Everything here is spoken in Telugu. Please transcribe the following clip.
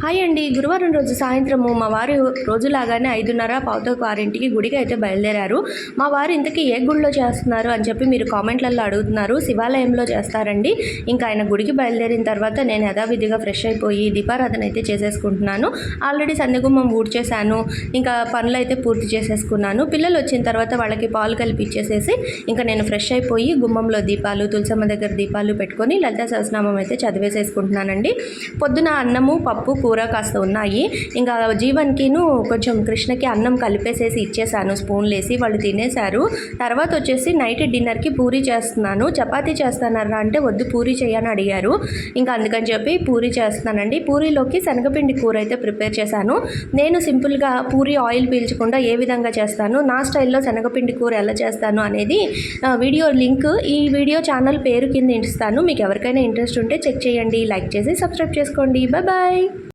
హాయ్ అండి. గురువారం రోజు సాయంత్రము మా వారు రోజులాగానే 5:30 పావుతకు 6కి గుడికి అయితే బయలుదేరారు. మా వారు ఇంతకీ ఏ గుడిలో చేస్తున్నారు అని చెప్పి మీరు కామెంట్లలో అడుగుతున్నారు. శివాలయంలో చేస్తారండి. ఇంకా ఆయన గుడికి బయలుదేరిన తర్వాత నేను యథావిధిగా ఫ్రెష్ అయిపోయి దీపారాధన అయితే చేసేసుకుంటున్నాను. ఆల్రెడీ సంధ్యగుమ్మం ఊడ్చేశాను. ఇంకా పనులు అయితే పూర్తి చేసేసుకున్నాను. పిల్లలు వచ్చిన తర్వాత వాళ్ళకి పాలు కలిపి ఇచ్చేసేసి ఇంకా నేను ఫ్రెష్ అయిపోయి గుమ్మంలో దీపాలు, తులసమ్మ దగ్గర దీపాలు పెట్టుకొని లలితా సహస్రనామం అయితే చదివేసేసుకుంటున్నానండి. పొద్దున అన్నము, పప్పు, కూర కాస్త ఉన్నాయి. ఇంకా జీవన్కిను కొంచెం కృష్ణకి అన్నం కలిపేసేసి ఇచ్చేసాను స్పూన్లు వేసి. వాళ్ళు తినేశారు. తర్వాత వచ్చేసి నైట్ డిన్నర్కి పూరీ చేస్తున్నాను. చపాతీ చేస్తానరా అంటే వద్దు పూరీ చేయని అడిగారు. ఇంకా అందుకని చెప్పి పూరీ చేస్తున్నానండి. పూరీలోకి శనగపిండి కూర అయితే ప్రిపేర్ చేశాను. నేను సింపుల్గా పూరీ ఆయిల్ పీల్చకుండా ఏ విధంగా చేస్తాను, నా స్టైల్లో శనగపిండి కూర ఎలా చేస్తాను అనేది వీడియో లింక్ ఈ వీడియో ఛానల్ పేరు కింద ఇస్తాను. మీకు ఎవరికైనా ఇంట్రెస్ట్ ఉంటే చెక్ చేయండి. లైక్ చేసి సబ్స్క్రైబ్ చేసుకోండి. బాయ్.